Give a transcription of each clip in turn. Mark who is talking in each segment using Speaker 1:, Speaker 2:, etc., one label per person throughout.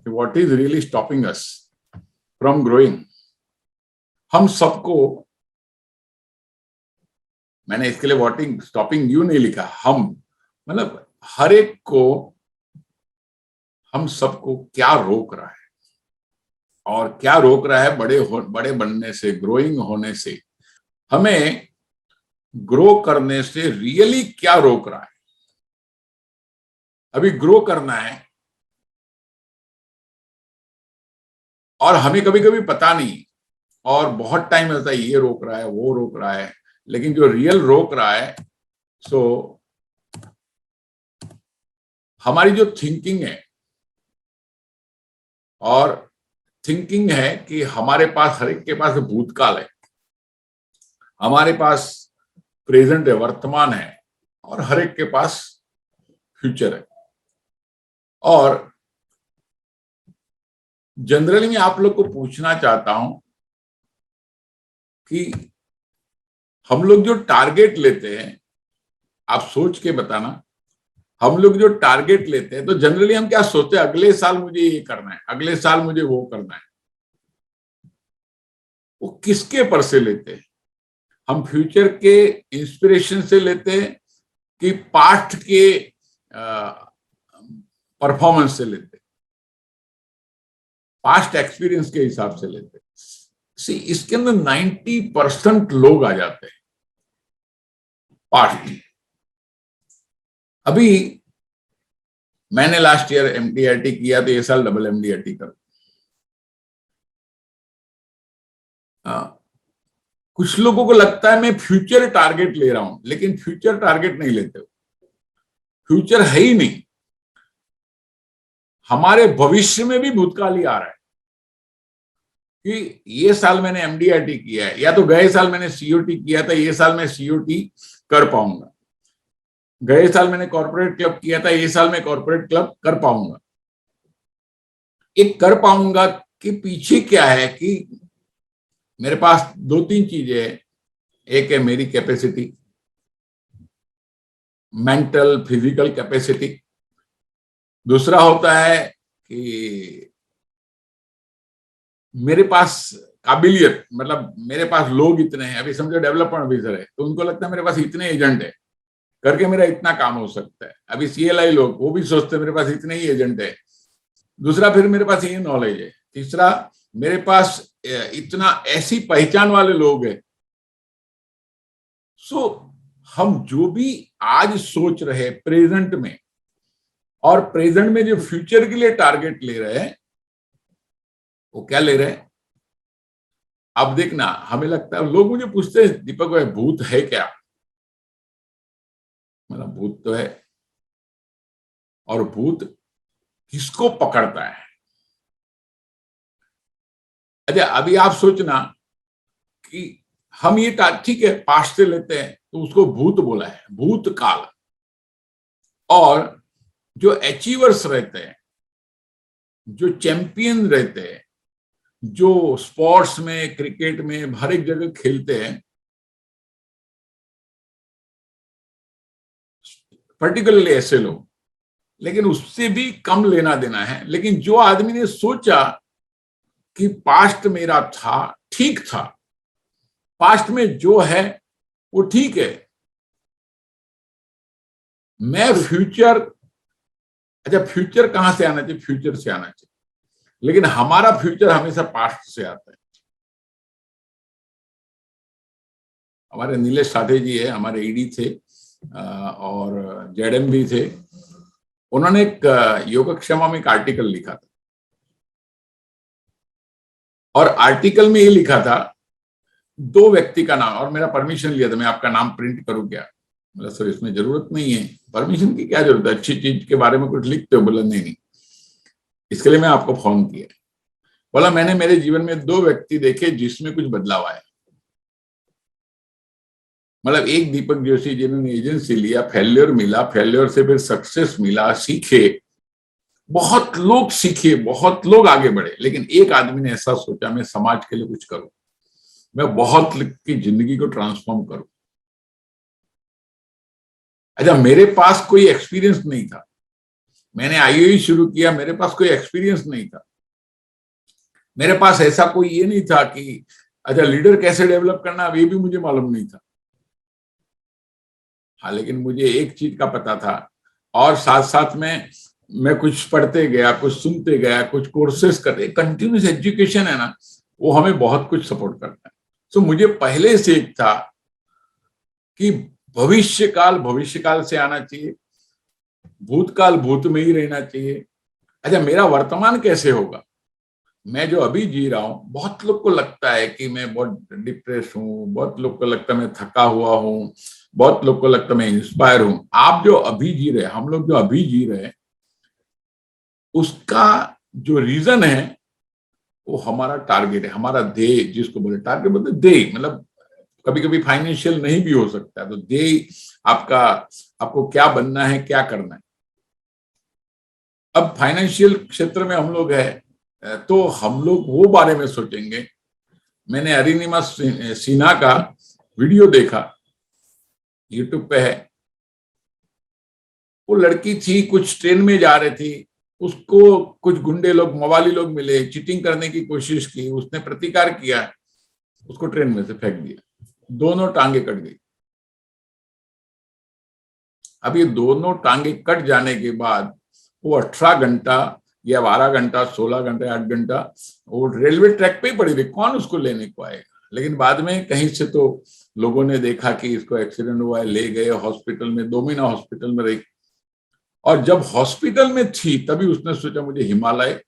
Speaker 1: What is really stopping us from growing. हम सबको, मैंने इसके लिए व्हाट स्टॉपिंग यू नहीं लिखा, हम मतलब हर एक को, हम सबको क्या रोक रहा है, और क्या रोक रहा है बड़े बनने से, ग्रोइंग होने से, हमें ग्रो करने से रियली क्या रोक रहा है। अभी ग्रो करना है और हमें कभी कभी पता नहीं, और बहुत टाइम लगता है, ये रोक रहा है, वो रोक रहा है, लेकिन जो रियल रोक रहा है, सो हमारी जो थिंकिंग है, और थिंकिंग है कि हमारे पास, हर एक के पास भूतकाल है, हमारे पास प्रेजेंट है, वर्तमान है, और हर एक के पास फ्यूचर है। और जनरली मैं आप लोग को पूछना चाहता हूं कि हम लोग जो टारगेट लेते हैं, आप सोच के बताना, हम लोग जो टारगेट लेते हैं तो जनरली हम क्या सोचते हैं, अगले साल मुझे ये करना है, अगले साल मुझे वो करना है। वो किसके पर से लेते हैं? हम फ्यूचर के इंस्पिरेशन से लेते हैं कि पास्ट के परफॉर्मेंस से लेते हैं, पास्ट एक्सपीरियंस के हिसाब से लेते हैं। सी, इसके अंदर 90% लोग आ जाते हैं पास्ट। अभी मैंने लास्ट ईयर MDRT किया, तो ये साल डबल MDRT करूं। कुछ लोगों को लगता है मैं फ्यूचर टारगेट ले रहा हूं, लेकिन फ्यूचर टारगेट नहीं लेते हो, फ्यूचर है ही नहीं। हमारे भविष्य में भी भूतकाल ही आ रहा है कि ये साल मैंने MDRT किया है, या तो गए साल मैंने COT किया था, ये साल मैं COT कर पाऊंगा। गए साल मैंने कॉर्पोरेट क्लब किया था, ये साल मैं कॉर्पोरेट क्लब कर पाऊंगा। एक कर पाऊंगा के पीछे क्या है कि मेरे पास दो तीन चीजें हैं। एक है मेरी कैपेसिटी, मेंटल फिजिकल कैपेसिटी। दूसरा होता है कि मेरे पास काबिलियत, मतलब मेरे पास लोग इतने हैं। अभी समझो डेवलपमेंट ऑफिसर है, तो उनको लगता है मेरे पास इतने एजेंट है, करके मेरा इतना काम हो सकता है। अभी CLI लोग, वो भी सोचते हैं मेरे पास इतने ही एजेंट है। दूसरा, फिर मेरे पास ये नॉलेज है। तीसरा, मेरे पास इतना ऐसी पहचान वाले लोग हैं। सो हम जो भी आज सोच रहे प्रेजेंट में, और प्रेजेंट में जो फ्यूचर के लिए टारगेट ले रहे हैं, वो क्या ले रहे हैं? अब देखना, हमें लगता है, लोग मुझे पूछते हैं, दीपक भाई भूत है क्या? मतलब भूत तो है, और भूत किसको पकड़ता है? अच्छा, अभी आप सोचना कि हम ये ठीक है पास्ट से लेते हैं, तो उसको भूत बोला है, भूतकाल। और जो अचीवर्स रहते हैं, जो चैंपियन रहते हैं, जो स्पोर्ट्स में, क्रिकेट में, हर एक जगह खेलते हैं, पर्टिकुलरली ऐसे लोग, लेकिन उससे भी कम लेना देना है। लेकिन जो आदमी ने सोचा कि पास्ट मेरा था, ठीक था, पास्ट में जो है वो ठीक है, मैं फ्यूचर, अच्छा फ्यूचर कहां से आना चाहिए? फ्यूचर से आना चाहिए, लेकिन हमारा फ्यूचर हमेशा पास्ट से आता है। हमारे नीलेश साठे जी है, हमारे ED थे, और JM भी थे। उन्होंने एक योगक्षेमा में एक आर्टिकल लिखा था, और आर्टिकल में ये लिखा था, दो व्यक्ति का नाम, और मेरा परमिशन लिया था, मैं आपका नाम प्रिंट करूं क्या? बोला सर इसमें जरूरत नहीं है, परमिशन की क्या जरूरत है, अच्छी चीज के बारे में कुछ लिखते हो? बोला नहीं, इसके लिए मैं आपको फोन किया। बोला मैंने मेरे जीवन में दो व्यक्ति देखे जिसमें कुछ बदलाव आया। मतलब एक दीपक जोशी जिन्होंने एजेंसी लिया, फेल्योर मिला, फेल्योर से फिर सक्सेस मिला, सीखे, बहुत लोग सीखे, बहुत लोग आगे बढ़े, लेकिन एक आदमी ने ऐसा सोचा मैं समाज के लिए कुछ करूं, मैं बहुत की जिंदगी को ट्रांसफॉर्म करूं। अच्छा, मेरे पास कोई एक्सपीरियंस नहीं था, मैंने आईओई शुरू किया, मेरे पास कोई एक्सपीरियंस नहीं था, मेरे पास ऐसा कोई ये नहीं था कि अच्छा लीडर कैसे डेवलप करना, अब ये भी मुझे मालूम नहीं था। हाँ, लेकिन मुझे एक चीज का पता था, और साथ साथ में मैं कुछ पढ़ते गया, कुछ सुनते गया, कुछ कोर्सेज करते, कंटिन्यूस एजुकेशन है ना, वो हमें बहुत कुछ सपोर्ट करता है। तो मुझे पहले से एक था कि भविष्य काल से आना चाहिए, भूतकाल भूत में ही रहना चाहिए। अच्छा, मेरा वर्तमान कैसे होगा, मैं जो अभी जी रहा हूं, बहुत लोग को लगता है कि मैं बहुत डिप्रेस हूं, बहुत लोग को लगता है मैं थका हुआ हूं, बहुत लोग को लगता है मैं इंस्पायर हूं। आप जो अभी जी रहे, हम लोग जो अभी जी रहे हैं, उसका जो रीजन है वो हमारा टारगेट है, हमारा ध्येय, जिसको बोले टारगेट बोलते ध्येय, मतलब कभी कभी फाइनेंशियल नहीं भी हो सकता है, तो ध्येय आपका, आपको क्या बनना है, क्या करना है। अब फाइनेंशियल क्षेत्र में हम लोग है, तो हम लोग वो बारे में सोचेंगे। मैंने अरिनिमा सिन्हा का वीडियो देखा, यूट्यूब पे है। वो लड़की थी, कुछ ट्रेन में जा रही थी, उसको कुछ गुंडे लोग, मवाली लोग मिले, चीटिंग करने की कोशिश की, उसने प्रतिकार किया, उसको ट्रेन में से फेंक दिया, दोनों टांगे कट गई। अब ये दोनों टांगे कट जाने के बाद वो 18 घंटा या 12 घंटा, 16 घंटा, 8 घंटा वो रेलवे ट्रैक पे ही पड़ी रही, कौन उसको लेने को आएगा। लेकिन बाद में कहीं से तो लोगों ने देखा कि इसको एक्सीडेंट हुआ है, ले गए हॉस्पिटल में, 2 महीना हॉस्पिटल में रही। और जब हॉस्पिटल में थी तभी उसने सोचा मुझे Himalaya,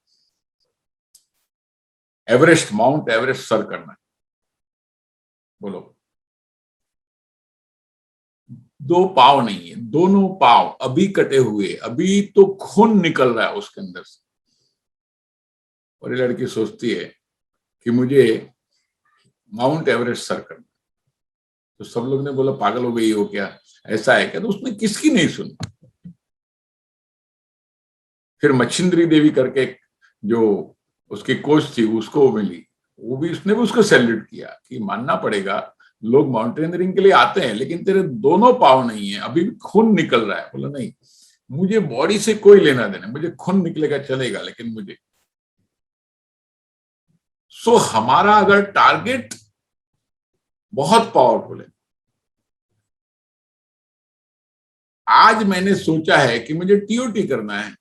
Speaker 1: Everest, mount Everest sir करना है। बोलो, 2 पाव नहीं है, दोनों पाव अभी कटे हुए, अभी तो खून निकल रहा है उसके अंदर से। और ये लड़की सोचती है कि मुझे माउंट एवरेस्ट सर करना। तो सब लोग ने बोला पागल हो गई हो क्या, ऐसा है क्या? तो उसने किसकी नहीं सुनी। फिर मच्छिंद्री देवी करके जो उसकी कोच थी, उसको मिली, वो भी, उसने भी उसको सैल्यूट किया कि मानना पड़ेगा, लोग माउंटेनियरिंग के लिए आते हैं, लेकिन तेरे दोनों पाव नहीं है, अभी भी खून निकल रहा है। बोला नहीं, मुझे बॉडी से कोई लेना देना, मुझे खून निकलेगा चलेगा, लेकिन मुझे। सो हमारा अगर टारगेट बहुत पावरफुल है, आज मैंने सोचा है कि मुझे टीओटी करना है,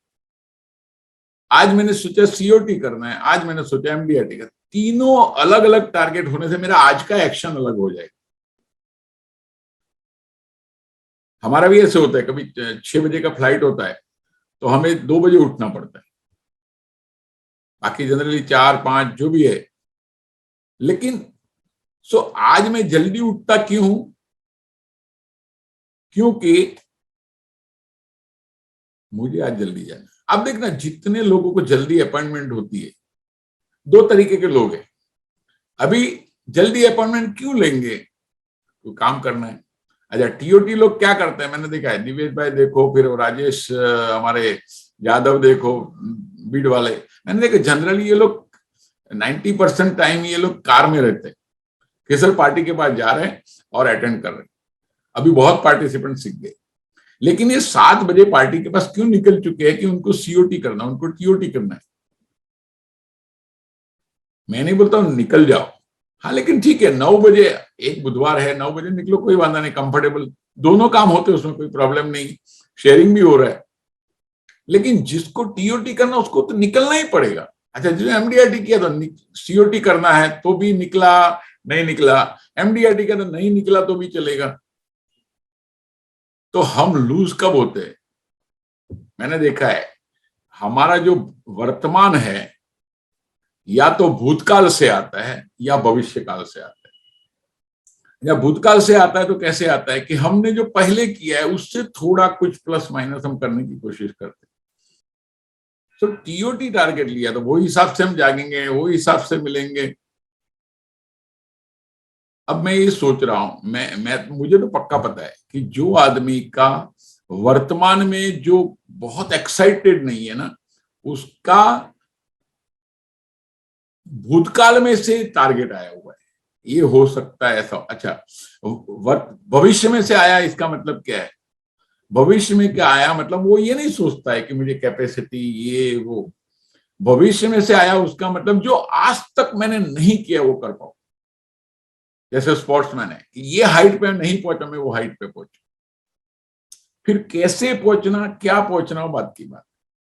Speaker 1: आज मैंने सोचा सीओटी करना है, आज मैंने सोचा एमडीआरटी का, तीनों अलग अलग टारगेट होने से मेरा आज का एक्शन अलग हो जाएगा। हमारा भी ऐसे होता है, कभी 6 बजे का फ्लाइट होता है तो हमें 2 बजे उठना पड़ता है, बाकी जनरली 4-5 जो भी है। लेकिन सो आज मैं जल्दी उठता क्यों हूं? क्योंकि मुझे आज जल्दी जाना है। अब देखना, जितने लोगों को जल्दी अपॉइंटमेंट होती है, 2 तरीके के लोग हैं। अभी जल्दी अपॉइंटमेंट क्यों लेंगे? तो काम करना है। अच्छा, टीओटी लोग क्या करते हैं, मैंने देखा है, निवेश भाई देखो, फिर राजेश हमारे यादव देखो, बीड वाले, मैंने देखा जनरली ये लोग 90% टाइम ये लोग कार में रहते हैं, किसी पार्टी के पास जा रहे हैं और अटेंड कर रहे हैं। अभी बहुत पार्टिसिपेंट सीख गए, लेकिन ये 7 बजे पार्टी के पास क्यों निकल चुके हैं? कि उनको सीओटी करना, उनको टीओटी करना है। मैं नहीं बोलता हूं निकल जाओ, हाँ, लेकिन ठीक है, 9 बजे, एक बुधवार है, 9 बजे निकलो, कोई वादा नहीं, कंफर्टेबल, दोनों काम होते हैं, उसमें कोई प्रॉब्लम नहीं, शेयरिंग भी हो रहा है। लेकिन जिसको टीओटी करना उसको तो निकलना ही पड़ेगा। अच्छा, जिसने एमडीआरटी किया तो सीओटी करना है तो भी निकला, नहीं निकला, एमडीआरटी का तो नहीं निकला तो भी चलेगा। तो हम लूज कब होते हैं? मैंने देखा है, हमारा जो वर्तमान है या तो भूतकाल से आता है या भविष्य काल से आता है। या भूतकाल से आता है तो कैसे आता है कि हमने जो पहले किया है उससे थोड़ा कुछ प्लस माइनस हम करने की कोशिश करते हैं। तो टीओटी टारगेट लिया तो वो हिसाब से हम जागेंगे, वो हिसाब से मिलेंगे। अब मैं ये सोच रहा हूं, मैं मुझे तो पक्का पता है कि जो आदमी का वर्तमान में जो बहुत एक्साइटेड नहीं है ना, उसका भूतकाल में से टारगेट आया हुआ है। ये हो सकता है ऐसा। अच्छा, भविष्य में से आया, इसका मतलब क्या है? भविष्य में क्या आया, मतलब वो ये नहीं सोचता है कि मुझे कैपेसिटी ये वो, भविष्य में से आया उसका मतलब जो आज तक मैंने नहीं किया वो कर पाऊं। जैसे स्पोर्ट्समैन है, ये हाइट पे नहीं पहुंचा, मैं वो हाइट पे पहुंचू। फिर कैसे पहुंचना, क्या पहुंचना, वो बात की बात।